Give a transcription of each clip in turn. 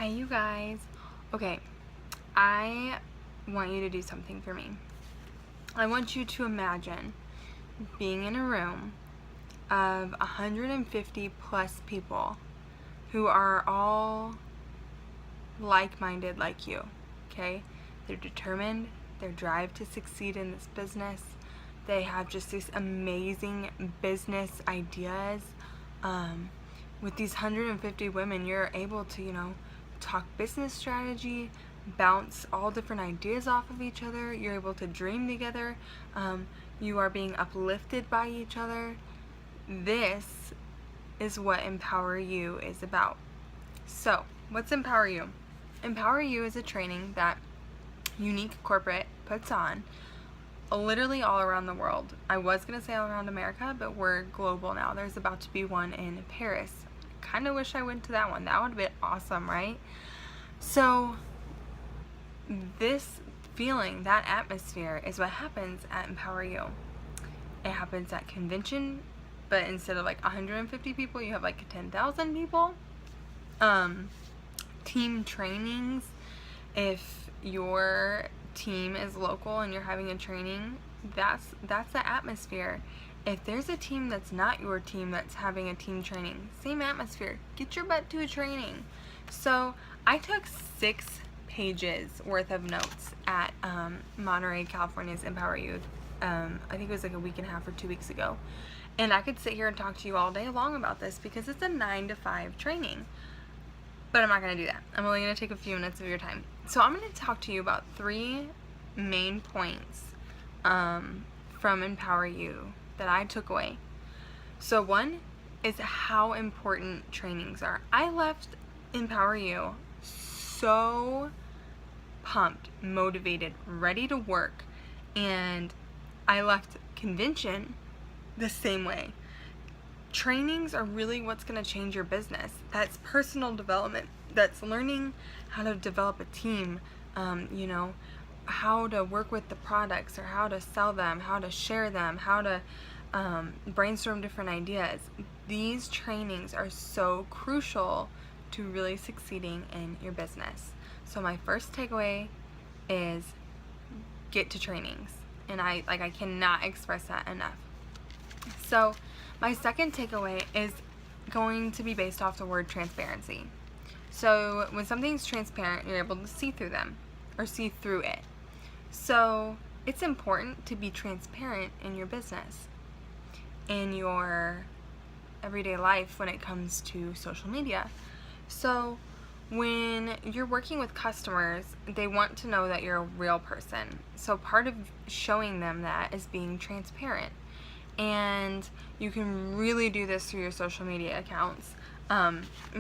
Hi, you guys. Okay, I want you to do something for me. I want you to imagine being in a room of 150 plus people who are all like-minded like you, okay? They're determined, their drive to succeed in this business. They have just these amazing business ideas. With these 150 women, you're able to, talk business strategy, bounce all different ideas off of each other. You're able to dream together. You are being uplifted by each other. This is what Empower You is about. So, what's Empower You? Empower You is a training that Unique Corporate puts on literally all around the world. I was going to say all around America, but we're global now. There's about to be one in Paris. Kind of wish I went to that one. That would have been awesome, right? So this feeling, that atmosphere is what happens at Empower You. It happens at convention, but instead of like 150 people, you have like 10,000 people. Team trainings. If your team is local and you're having a training, that's the atmosphere. If there's a team that's not your team that's having a team training, same atmosphere. Get your butt to a training. So I took 6 pages worth of notes at Monterey, California's Empower You. I think it was like a week and a half or 2 weeks ago. And I could sit here and talk to you all day long about this because it's a 9 to 5 training. But I'm not going to do that. I'm only going to take a few minutes of your time. So I'm going to talk to you about 3 main points from Empower You that I took away. So one is how important trainings are. I left Empower You so pumped, motivated, ready to work, and I left convention the same way. Trainings are really what's going to change your business. That's personal development. That's learning how to develop a team, how to work with the products or how to sell them, how to share them, how to brainstorm different ideas. These trainings are so crucial to really succeeding in your business. So my first takeaway is get to trainings. And I cannot express that enough. So my second takeaway is going to be based off the word transparency. So when something's transparent, you're able to see through them or see through it. So it's important to be transparent in your business, in your everyday life when it comes to social media. So when you're working with customers, they want to know that you're a real person. So part of showing them that is being transparent. And you can really do this through your social media accounts.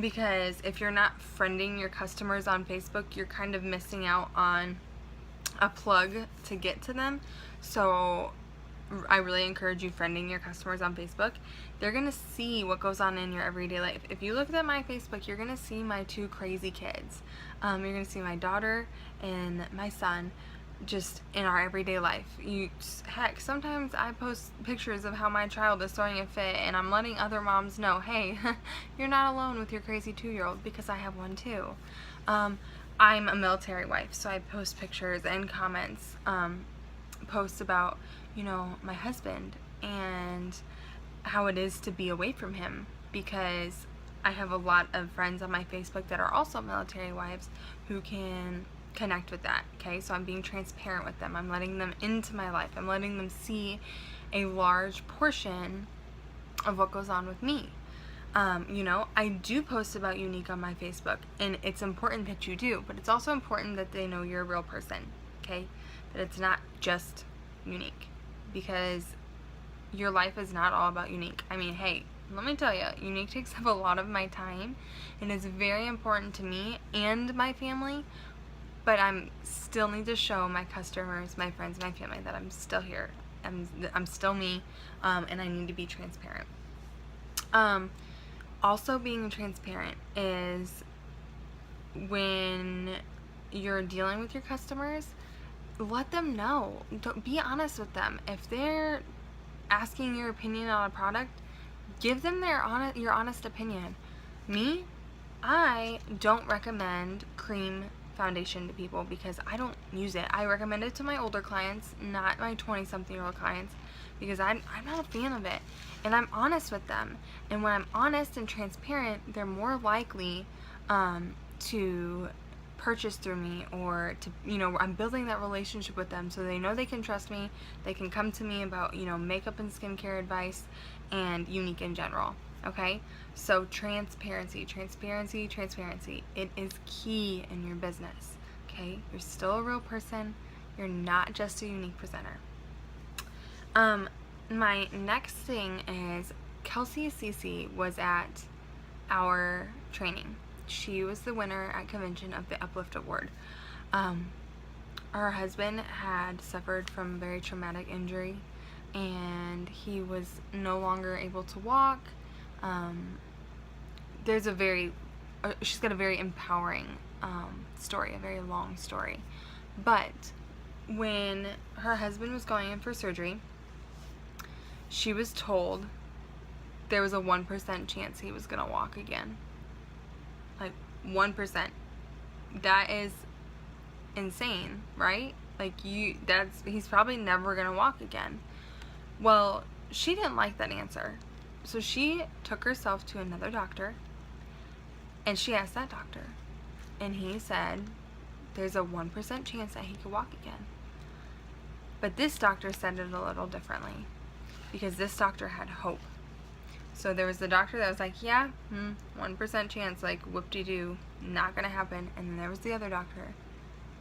Because if you're not friending your customers on Facebook, you're kind of missing out on a plug to get to them. So I really encourage you friending your customers on Facebook. They're going to see what goes on in your everyday life. If you look at my Facebook, you're going to see my 2 crazy kids. You're going to see my daughter and my son just in our everyday life. Heck, sometimes I post pictures of how my child is throwing a fit and I'm letting other moms know, hey, you're not alone with your crazy 2-year-old because I have one too. I'm a military wife, so I post pictures and comments, posts about, my husband and how it is to be away from him, because I have a lot of friends on my Facebook that are also military wives who can connect with that. Okay, so I'm being transparent with them. I'm letting them into my life. I'm letting them see a large portion of what goes on with me. I do post about Unique on my Facebook, and it's important that you do, but it's also important that they know you're a real person. Okay, that it's not just Unique, because your life is not all about Unique. I mean, hey, let me tell you, Unique takes up a lot of my time and is very important to me and my family. But I still need to show my customers, my friends, my family that I'm still here. I'm still me, and I need to be transparent. Also being transparent is when you're dealing with your customers, let them know. Don't be honest with them. If they're asking your opinion on a product, give them your honest opinion. Me, I don't recommend cream foundation to people because I don't use it. I recommend it to my older clients, not my 20-something-year-old clients, because I'm not a fan of it. And I'm honest with them. And when I'm honest and transparent, they're more likely to purchase through me, or to, I'm building that relationship with them so they know they can trust me. They can come to me about, makeup and skincare advice and Younique in general. Okay? So transparency. It is key in your business. Okay? You're still a real person. You're not just a Younique presenter. My next thing is Kelsey Cece was at our training. She was the winner at convention of the Uplift Award. Her husband had suffered from a very traumatic injury, and he was no longer able to walk. She's got a very empowering story, a very long story. But when her husband was going in for surgery, she was told there was a 1% chance he was going to walk again. Like, 1%. That is insane, right? Like, he's probably never going to walk again. Well, she didn't like that answer. So she took herself to another doctor, and she asked that doctor. And he said, there's a 1% chance that he could walk again. But this doctor said it a little differently, because this doctor had hope. So there was the doctor that was like, 1% chance, like, whoop-de-doo, not gonna happen. And then there was the other doctor.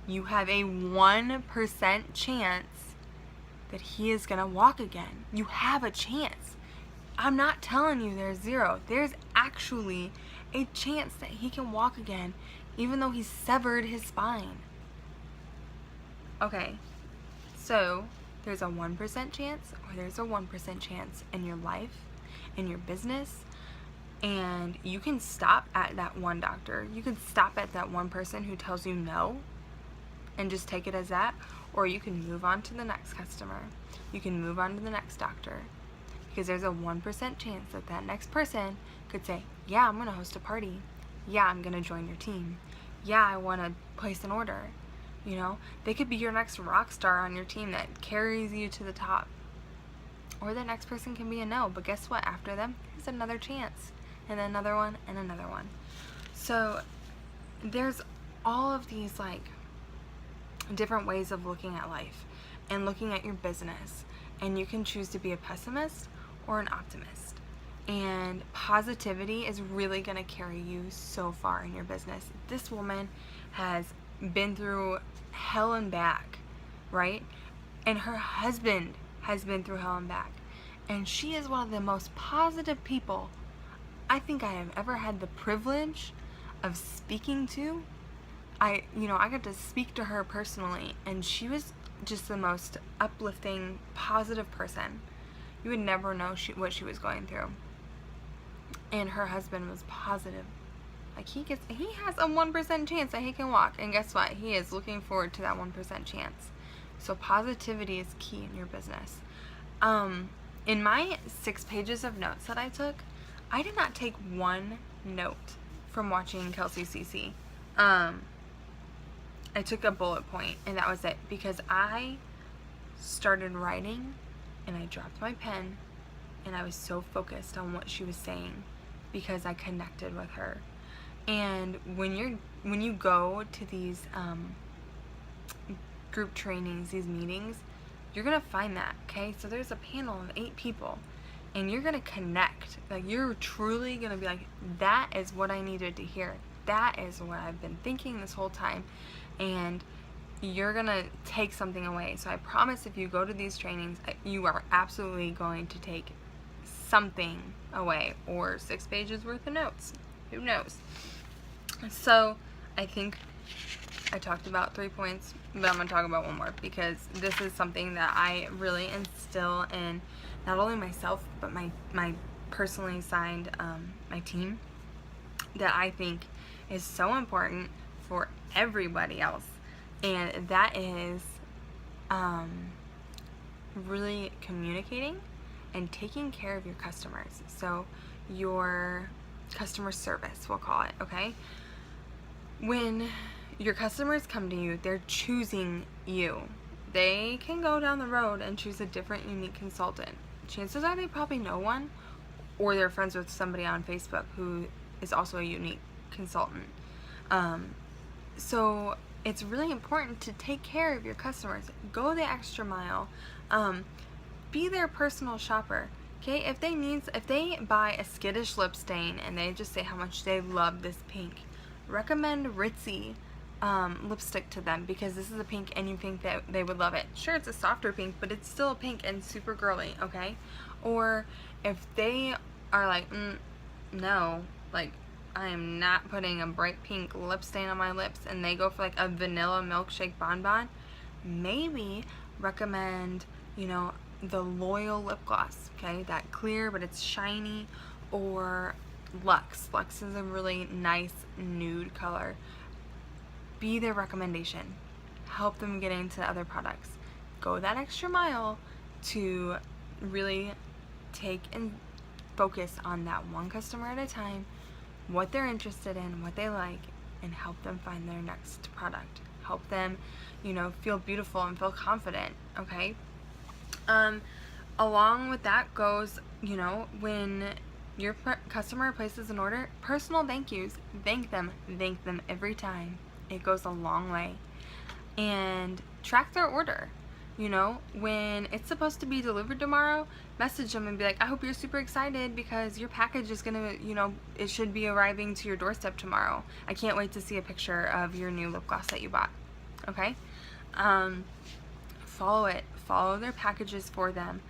You have a 1% chance that he is gonna walk again. You have a chance. I'm not telling you there's zero. There's actually a chance that he can walk again, even though he severed his spine. Okay, so there's a 1% chance, or there's a 1% chance in your life, in your business, and you can stop at that one doctor. You can stop at that one person who tells you no and just take it as that, or you can move on to the next customer. You can move on to the next doctor, because there's a 1% chance that that next person could say, yeah, I'm going to host a party. Yeah, I'm going to join your team. Yeah, I want to place an order. They could be your next rock star on your team that carries you to the top. Or the next person can be a no, but guess what? After them, there's another chance, and another one, and another one. So there's all of these, like, different ways of looking at life and looking at your business, and you can choose to be a pessimist or an optimist. And positivity is really going to carry you so far in your business. This woman has been through hell and back, right? And her husband has been through hell and back. And she is one of the most positive people I think I have ever had the privilege of speaking to. I got to speak to her personally, and she was just the most uplifting, positive person. You would never know what she was going through. And her husband was positive. Like, he has a 1% chance that he can walk, and guess what? He is looking forward to that 1% chance. So positivity is key in your business. In my 6 pages of notes that I took, I did not take one note from watching Kelsey Cece. I took a bullet point, and that was it, because I started writing, and I dropped my pen, and I was so focused on what she was saying because I connected with her. And when you go to these group trainings, these meetings, you're gonna find that, okay? So there's a panel of 8 people, and you're gonna connect. Like, you're truly gonna be like, that is what I needed to hear. That is what I've been thinking this whole time. And you're gonna take something away. So I promise, if you go to these trainings, you are absolutely going to take something away, or 6 pages worth of notes. Who knows? So I think I talked about 3 points, but I'm going to talk about one more, because this is something that I really instill in not only myself, but my personally signed, my team, that I think is so important for everybody else. And that is really communicating and taking care of your customers. So your customer service, we'll call it, okay? When your customers come to you, they're choosing you. They can go down the road and choose a different unique consultant. Chances are they probably know one, or they're friends with somebody on Facebook who is also a unique consultant. So it's really important to take care of your customers. Go the extra mile. Be their personal shopper. Okay, if they buy a skittish lip stain and they just say how much they love this pink, recommend Ritzy lipstick to them, because this is a pink and you think that they would love it. Sure, it's a softer pink, but it's still a pink and super girly, okay? Or if they are like, no, like, I am not putting a bright pink lip stain on my lips, and they go for like a vanilla milkshake bonbon, maybe recommend, the Loyal lip gloss, okay? That clear, but it's shiny. Or Luxe. Luxe is a really nice nude color. Be their recommendation. Help them get into other products. Go that extra mile to really take and focus on that one customer at a time, what they're interested in, what they like, and help them find their next product. Help them, feel beautiful and feel confident, okay? Along with that goes, when your customer places an order, personal thank yous. Thank them every time. It goes a long way. And track their order. When it's supposed to be delivered tomorrow, message them and be like, I hope you're super excited because your package is gonna, it should be arriving to your doorstep tomorrow. I can't wait to see a picture of your new lip gloss that you bought. Okay? Follow it. Follow their packages for them.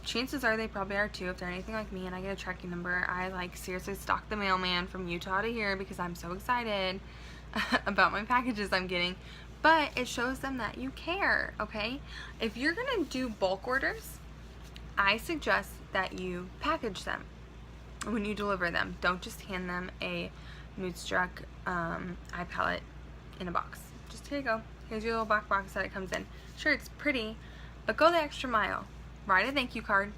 Chances are they probably are too. If they're anything like me and I get a tracking number, I seriously stalk the mailman from Utah to here because I'm so excited about my packages I'm getting. But it shows them that you care, okay? If you're gonna do bulk orders, I suggest that you package them when you deliver them. Don't just hand them a Moodstruck eye palette in a box. Just, here you go. Here's your little black box that it comes in. Sure, it's pretty, but go the extra mile. Write a thank you card,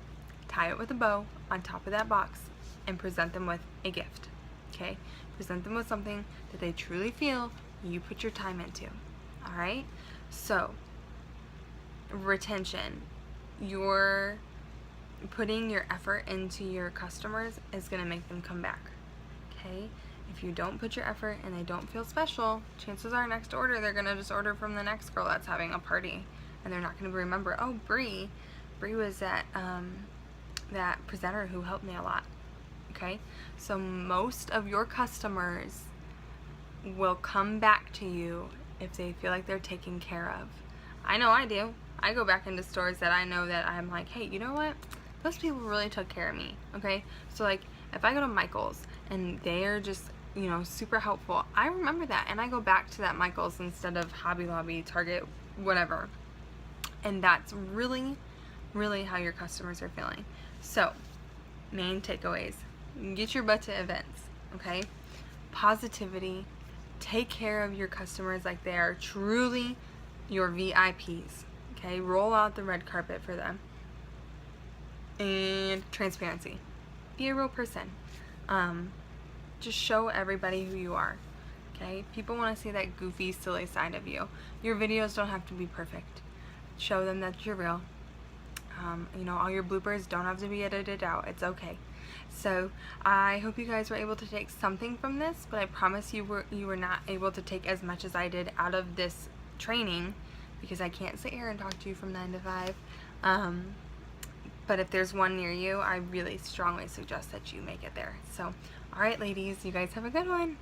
tie it with a bow on top of that box, and present them with a gift, okay? Present them with something that they truly feel you put your time into, all right? So, retention. You're putting your effort into your customers is going to make them come back, okay? If you don't put your effort and they don't feel special, chances are next order they're going to just order from the next girl that's having a party, and they're not going to remember, oh, Bree was that presenter who helped me a lot, okay? So most of your customers will come back to you if they feel like they're taken care of. I know I do. I go back into stores that I know that I'm like, hey, you know what? Those people really took care of me, okay? So like, if I go to Michael's and they are just, super helpful, I remember that and I go back to that Michael's instead of Hobby Lobby, Target, whatever. And that's really how your customers are feeling. So, main takeaways. Get your butt to events, okay? Positivity. Take care of your customers like they are truly your VIPs, okay? Roll out the red carpet for them. And transparency. Be a real person. Just show everybody who you are, okay? People want to see that goofy, silly side of you. Your videos don't have to be perfect. Show them that you're real. All your bloopers don't have to be edited out. It's okay. So I hope you guys were able to take something from this, but I promise you were not able to take as much as I did out of this training because I can't sit here and talk to you from 9 to 5. But if there's one near you, I really strongly suggest that you make it there. So, all right, ladies, you guys have a good one.